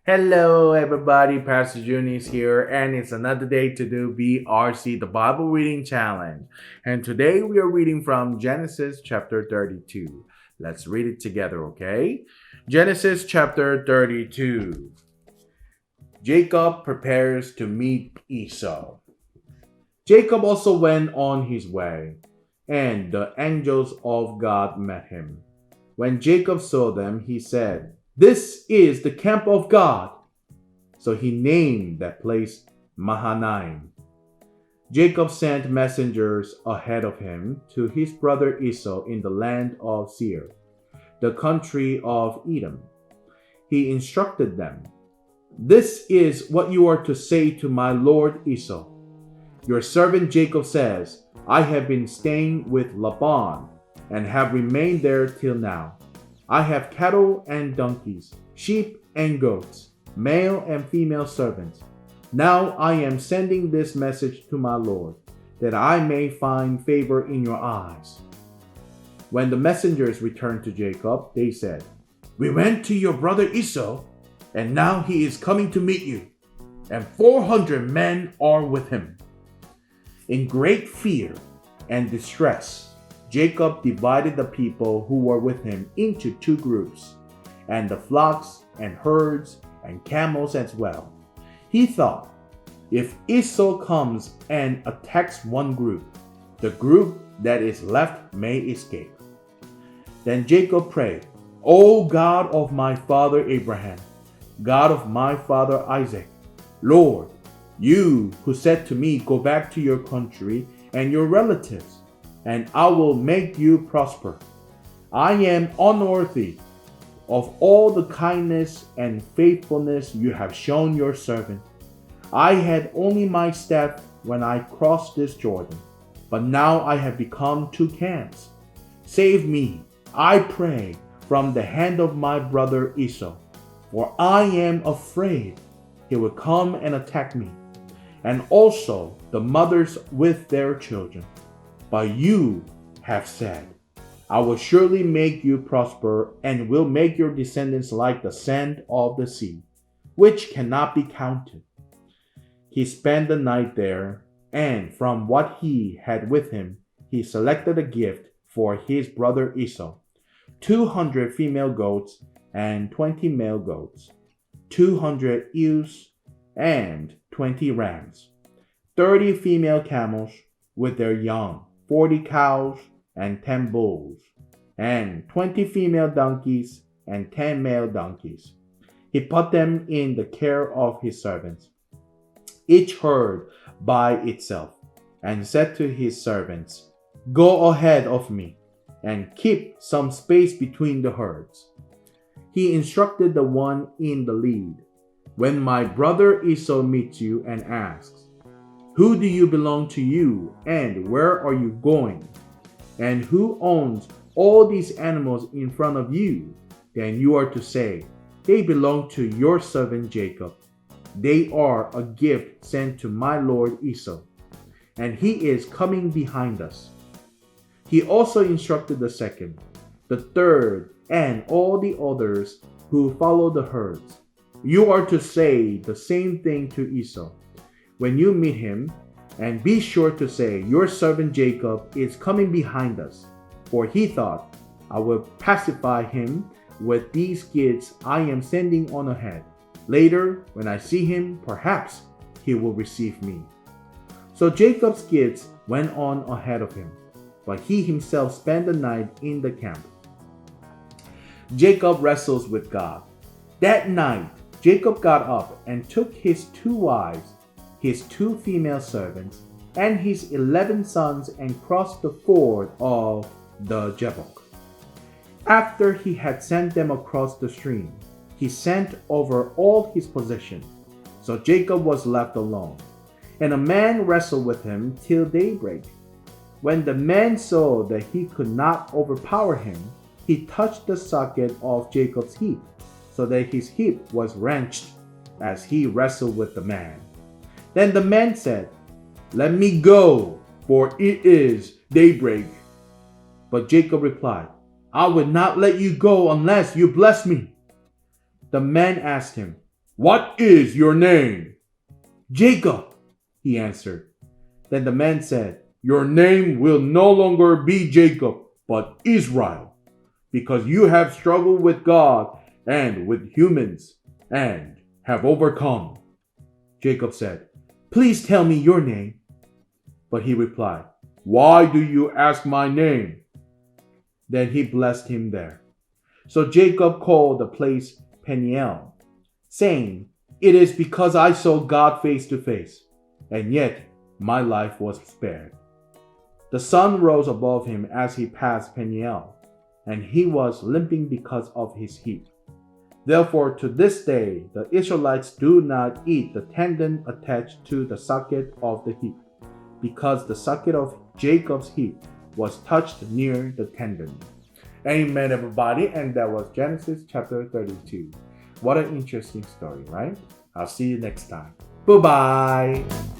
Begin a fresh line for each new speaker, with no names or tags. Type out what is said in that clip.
Hello, everybody. Pastor Joon is here, and it's another day to do BRC, the Bible Reading Challenge. And today we are reading from Genesis chapter 32. Let's read it together, okay? Genesis chapter 32. Jacob prepares to meet Esau. Jacob also went on his way, and the angels of God met him. When Jacob saw them, he said, "This is the camp of God." So he named that place Mahanaim. Jacob sent messengers ahead of him to his brother Esau in the land of Seir, the country of Edom. He instructed them, "This is what you are to say to my lord Esau. Your servant Jacob says, I have been staying with Laban and have remained there till now. I have cattle and donkeys, sheep and goats, male and female servants. Now I am sending this message to my lord, that I may find favor in your eyes." When the messengers returned to Jacob, they said, "We went to your brother Esau, and now he is coming to meet you, and 400 men are with him." In great fear and distress, Jacob divided the people who were with him into two groups, and the flocks and herds and camels as well. He thought, if Esau comes and attacks one group, the group that is left may escape. Then Jacob prayed, "O God of my father Abraham, God of my father Isaac, Lord, you who said to me, 'Go back to your country and your relatives, and I will make you prosper.' I am unworthy of all the kindness and faithfulness you have shown your servant. I had only my staff when I crossed this Jordan, but now I have become two camps. Save me, I pray, from the hand of my brother Esau, for I am afraid he will come and attack me, and also the mothers with their children. But you have said, I will surely make you prosper and will make your descendants like the sand of the sea, which cannot be counted." He spent the night there, and from what he had with him, he selected a gift for his brother Esau: 200 female goats and 20 male goats, 200 ewes and 20 rams, 30 female camels with their young, 40 cows and 10 bulls, and 20 female donkeys and 10 male donkeys. He put them in the care of his servants, each herd by itself, and said to his servants, "Go ahead of me, and keep some space between the herds." He instructed the one in the lead, "When my brother Esau meets you and asks, 'Who do you belong to you, and where are you going? And who owns all these animals in front of you?' then you are to say, 'They belong to your servant Jacob. They are a gift sent to my lord Esau, and he is coming behind us.'" He also instructed the second, the third, and all the others who follow the herds, "You are to say the same thing to Esau when you meet him, and be sure to say, 'Your servant Jacob is coming behind us,' for he thought, 'I will pacify him with these gifts I am sending on ahead. Later, when I see him, perhaps he will receive me.' So Jacob's gifts went on ahead of him, but he himself spent the night in the camp. Jacob wrestles with God. That night, Jacob got up and took his 2 wives, his 2 female servants, and his 11 sons and crossed the ford of the Jabbok. After he had sent them across the stream, he sent over all his possessions. So Jacob was left alone, and a man wrestled with him till daybreak. When the man saw that he could not overpower him, he touched the socket of Jacob's hip, so that his hip was wrenched as he wrestled with the man. Then the man said, "Let me go, for it is daybreak." But Jacob replied, "I will not let you go unless you bless me." The man asked him, "What is your name?" "Jacob," he answered. Then the man said, "Your name will no longer be Jacob, but Israel, because you have struggled with God and with humans and have overcome." Jacob said, "Please tell me your name." But he replied, "Why do you ask my name?" Then he blessed him there. So Jacob called the place Peniel, saying, "It is because I saw God face to face, and yet my life was spared." The sun rose above him as he passed Peniel, and he was limping because of his heat. Therefore, to this day, the Israelites do not eat the tendon attached to the socket of the hip, because the socket of Jacob's hip was touched near the tendon. Amen, everybody. And that was Genesis chapter 32. What an interesting story, right? I'll see you next time. Bye-bye.